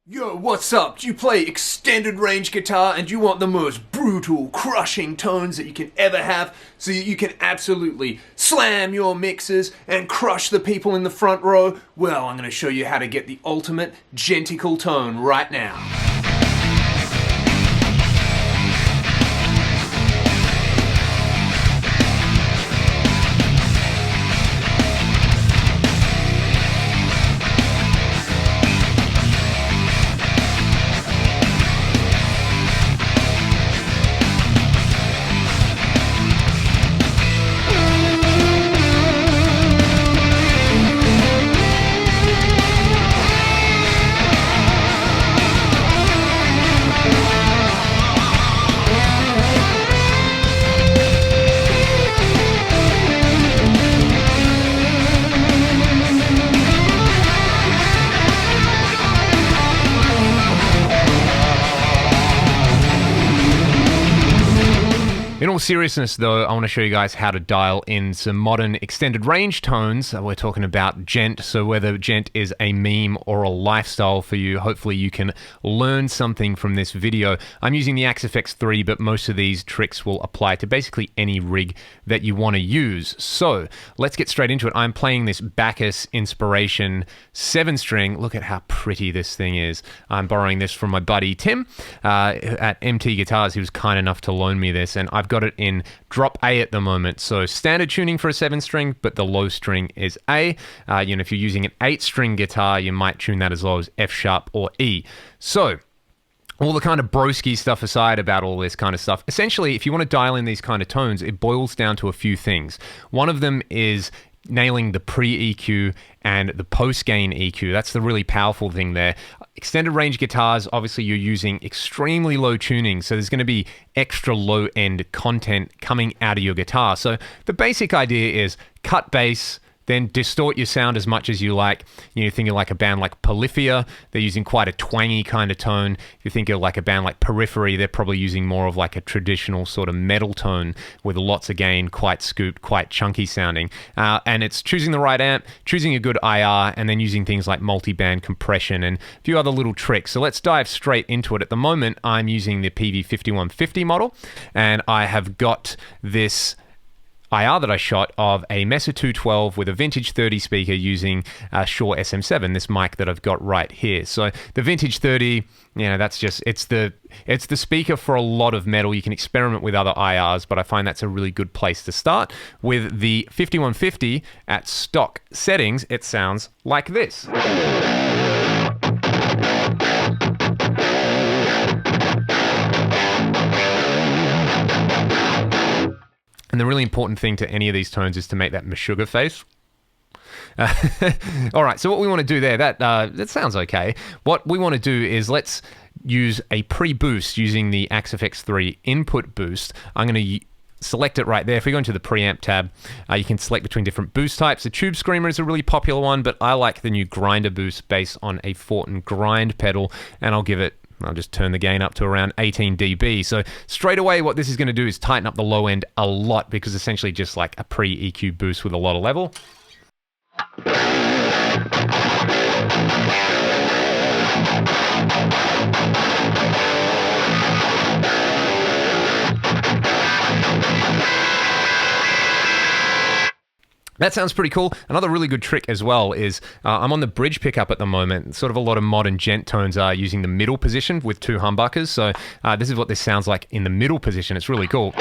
Yo, what's up? Do you play extended range guitar and you want the most brutal, crushing tones that you can ever have so that you can absolutely slam your mixes and crush the people in the front row? Well, I'm going to show you how to get the ultimate Djentical tone right now. In all seriousness though, I want to show you guys how to dial in some modern extended range tones. We're talking about Djent, so whether Djent is a meme or a lifestyle for you, hopefully you can learn something from this video. I'm using the Axe-FX3, but most of these tricks will apply to basically any rig that you want to use. So let's get straight into it. I'm playing this Bacchus Inspiration 7-string. Look at how pretty this thing is. I'm borrowing this from my buddy Tim at MT Guitars. He was kind enough to loan me this, and I've got it in drop A at the moment. So standard tuning for a 7-string, but the low string is A. If you're using an 8-string guitar, you might tune that as low as F sharp or E. So all the kind of broski stuff aside about all this kind of stuff, essentially, if you want to dial in these kind of tones, it boils down to a few things. One of them is nailing the pre-EQ and the post-gain EQ. That's the really powerful thing there. Extended range guitars, obviously you're using extremely low tuning, so there's going to be extra low-end content coming out of your guitar. So the basic idea is cut bass, then distort your sound as much as you like. You think of like a band like Polyphia, they're using quite a twangy kind of tone. If you think of like a band like Periphery, they're probably using more of like a traditional sort of metal tone with lots of gain, quite scooped, quite chunky sounding. And it's choosing the right amp, choosing a good IR, and then using things like multiband compression and a few other little tricks. So let's dive straight into it. At the moment, I'm using the PV5150 model, and I have got this IR that I shot of a Mesa 212 with a vintage 30 speaker using a Shure SM7, this mic that I've got right here. So the vintage 30, that's just, it's the speaker for a lot of metal. You can experiment with other IRs, but I find that's a really good place to start. With the 5150 at stock settings, it sounds like this. And the really important thing to any of these tones is to make that Meshuggah face. All right, so what we want to do there, that sounds okay. What we want to do is let's use a pre-boost using the Axe-FX3 input boost. I'm going to select it right there. If we go into the preamp tab, you can select between different boost types. The Tube Screamer is a really popular one, but I like the new Grinder boost based on a Fortin grind pedal, and I'll just turn the gain up to around 18 dB. So straight away, what this is going to do is tighten up the low end a lot, because essentially just like a pre-EQ boost with a lot of level. That sounds pretty cool. Another really good trick as well is I'm on the bridge pickup at the moment. Sort of a lot of modern Djent tones are using the middle position with two humbuckers. So this is what this sounds like in the middle position. It's really cool.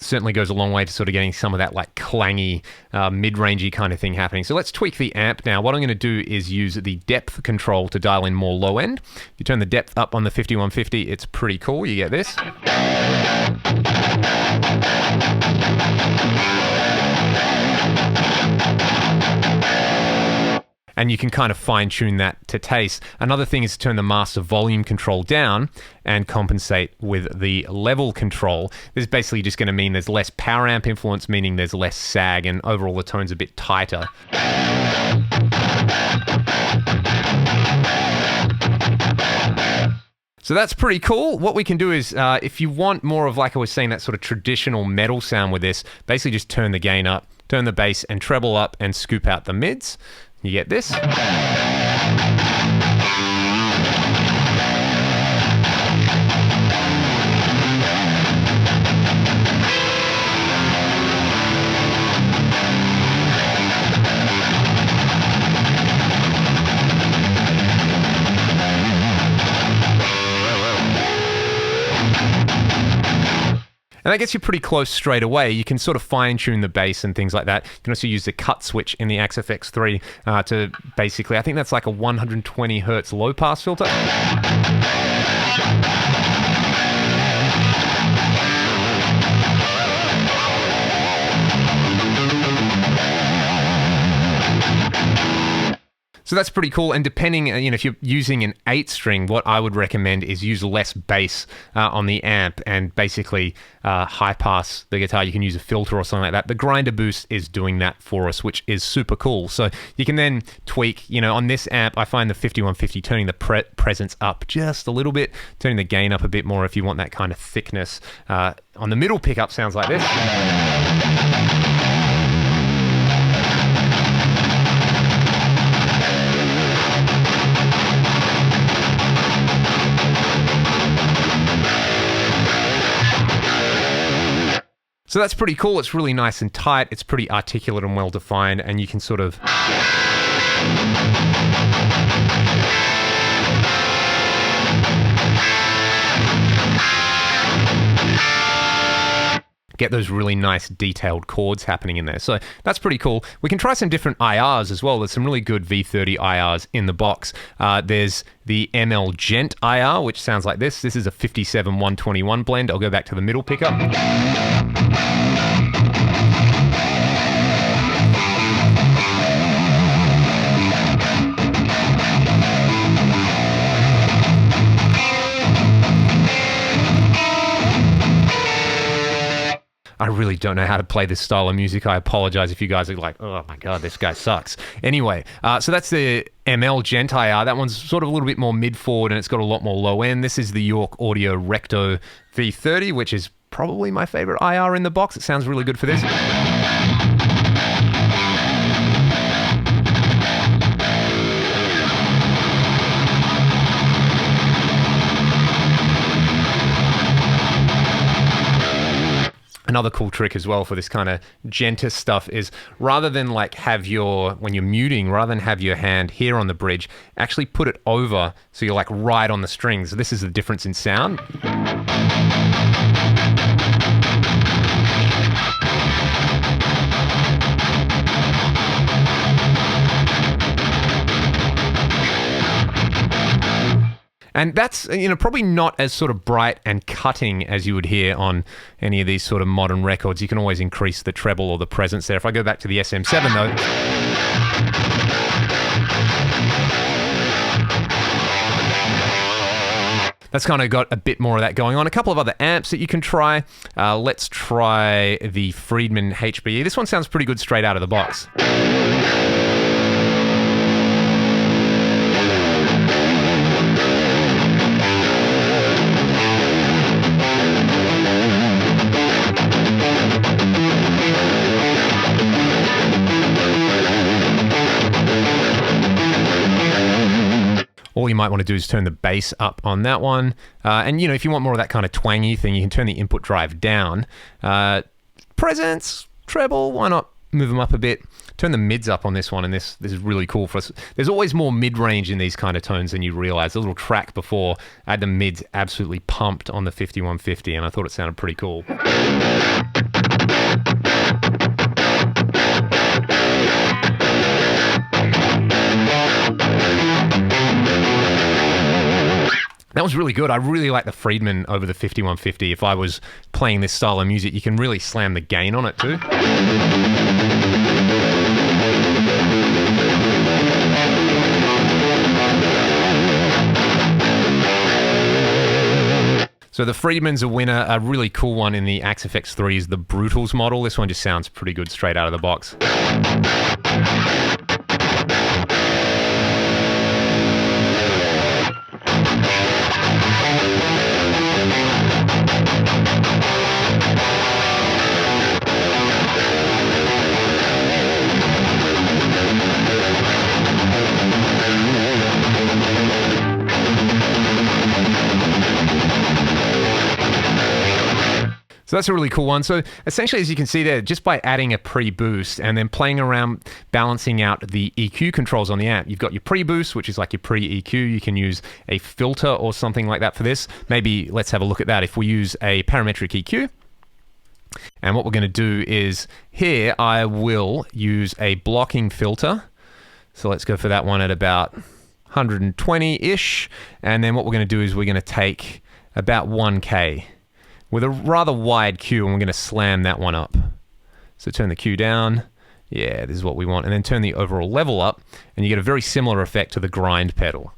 Certainly goes a long way to sort of getting some of that like clangy, mid-rangey kind of thing happening. So let's tweak the amp now. What I'm going to do is use the depth control to dial in more low end. If you turn the depth up on the 5150, it's pretty cool. You get this. And you can kind of fine-tune that to taste. Another thing is to turn the master volume control down and compensate with the level control. This is basically just going to mean there's less power amp influence, meaning there's less sag, and overall the tone's a bit tighter. So that's pretty cool. What we can do is, if you want more of, like I was saying, that sort of traditional metal sound with this, basically just turn the gain up, turn the bass and treble up, and scoop out the mids. You get this. And that gets you pretty close straight away. You can sort of fine-tune the bass and things like that. You can also use the cut switch in the XFX3 to basically, I think that's like a 120 hertz low-pass filter. So that's pretty cool, and depending, if you're using an 8-string, what I would recommend is use less bass on the amp and basically high pass the guitar. You can use a filter or something like that. The grinder boost is doing that for us, which is super cool. So you can then tweak, on this amp, I find the 5150 turning the presence up just a little bit, turning the gain up a bit more if you want that kind of thickness. On the middle pickup sounds like this. So that's pretty cool. It's really nice and tight. It's pretty articulate and well defined, and you can sort of get those really nice detailed chords happening in there. So that's pretty cool. We can try some different IRs as well. There's some really good V30 IRs in the box. There's the Djent IR, which sounds like this. This is a 57-121 blend. I'll go back to the middle pickup. I really don't know how to play this style of music. I apologize if you guys are like, oh my God, this guy sucks. Anyway, so that's the Djent IR. That one's sort of a little bit more mid-forward and it's got a lot more low end. This is the York Audio Recto V30, which is probably my favorite IR in the box. It sounds really good for this. Another cool trick as well for this kind of Djent stuff is rather than like have when you're muting, rather than have your hand here on the bridge, actually put it over so you're like right on the strings. This is the difference in sound. And that's, probably not as sort of bright and cutting as you would hear on any of these sort of modern records. You can always increase the treble or the presence there. If I go back to the SM7 though, that's kind of got a bit more of that going on. A couple of other amps that you can try. Let's try the Friedmann Hp. This one sounds pretty good straight out of the box. All you might want to do is turn the bass up on that one. And, if you want more of that kind of twangy thing, you can turn the input drive down. Presence, treble, why not move them up a bit? Turn the mids up on this one, and this is really cool for us. There's always more mid-range in these kind of tones than you realize. The little track before, I had the mids absolutely pumped on the 5150, and I thought it sounded pretty cool. That was really good. I really like the Friedmann over the 5150. If I was playing this style of music, you can really slam the gain on it too. So the Friedmann's a winner. A really cool one in the XFX3 is the Brutals model. This one just sounds pretty good straight out of the box. So that's a really cool one. So essentially, as you can see there, just by adding a pre-boost and then playing around balancing out the EQ controls on the amp, you've got your pre-boost, which is like your pre-EQ. You can use a filter or something like that for this. Maybe let's have a look at that. If we use a parametric EQ, and what we're going to do is here, I will use a blocking filter. So let's go for that one at about 120-ish. And then what we're going to do is we're going to take about 1K. With a rather wide Q, and we're going to slam that one up. So turn the Q down. Yeah, this is what we want. And then turn the overall level up, and you get a very similar effect to the grind pedal.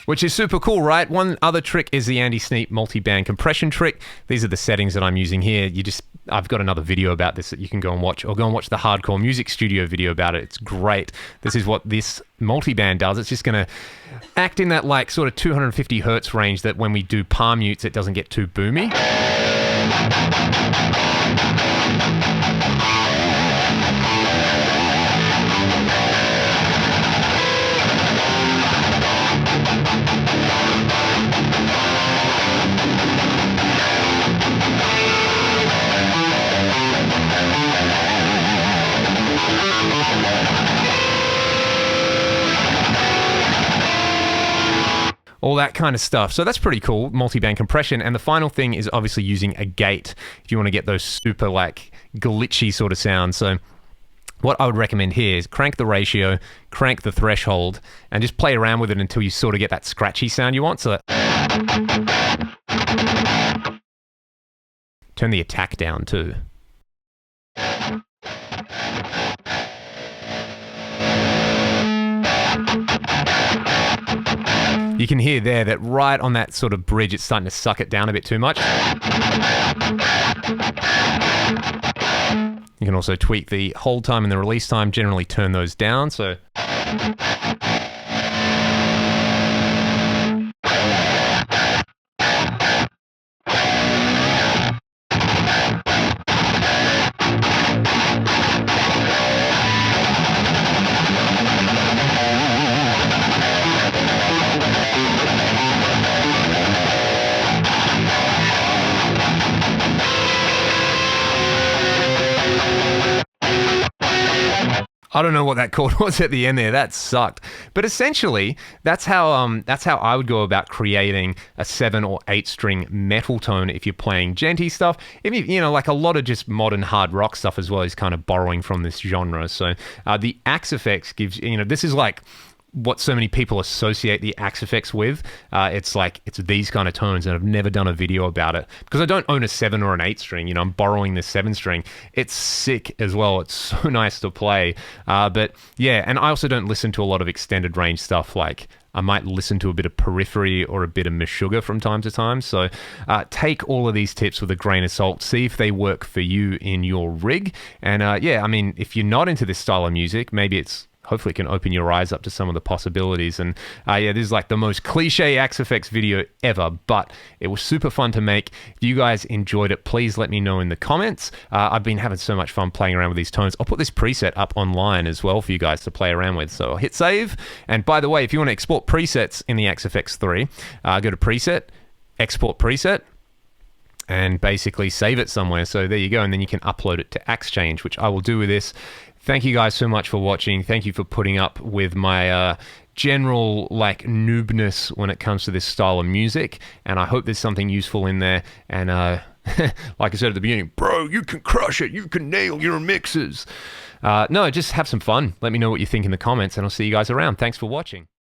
Which is super cool, right? One other trick is the anti-Snape multi-band compression trick. These are the settings that I'm using here. I've got another video about this that you can go and watch, or go and watch the Hardcore Music Studio video about it. It's great. This is what this multi-band does. It's just going to act in that like sort of 250 hertz range that when we do palm mutes, it doesn't get too boomy. All that kind of stuff. So that's pretty cool, multi-band compression. And the final thing is obviously using a gate if you want to get those super like glitchy sort of sounds. So what I would recommend here is crank the ratio, crank the threshold, and just play around with it until you sort of get that scratchy sound you want. So turn the attack down too. You can hear there that right on that sort of bridge, it's starting to suck it down a bit too much. You can also tweak the hold time and the release time, generally turn those down. So I don't know what that chord was at the end there. That sucked. But essentially, that's how I would go about creating a 7 or 8 string metal tone if you're playing djenty stuff. If you know, like a lot of just modern hard rock stuff as well is kind of borrowing from this genre. So the Axe effects gives, you know, this is like what so many people associate the Axe effects with. It's like, it's these kind of tones, and I've never done a video about it because I don't own a 7 or an 8 string. You know, I'm borrowing this 7 string. It's sick as well. It's so nice to play. But yeah, and I also don't listen to a lot of extended range stuff. Like I might listen to a bit of Periphery or a bit of Meshuggah from time to time. So take all of these tips with a grain of salt. See if they work for you in your rig. And yeah, I mean, if you're not into this style of music, maybe it's hopefully it can open your eyes up to some of the possibilities. And yeah, this is like the most cliche Axe Effects video ever, but it was super fun to make. If you guys enjoyed it, please let me know in the comments. I've been having so much fun playing around with these tones. I'll put this preset up online as well for you guys to play around with. So I'll hit save. And by the way, if you want to export presets in the Axe Effects 3, go to Preset, Export Preset, and basically save it somewhere. So there you go. And then you can upload it to AxeChange, which I will do with this. Thank you guys so much for watching. Thank you for putting up with my general like noobness when it comes to this style of music. And I hope there's something useful in there. And like I said at the beginning, bro, you can crush it. You can nail your mixes. No, just have some fun. Let me know what you think in the comments, and I'll see you guys around. Thanks for watching.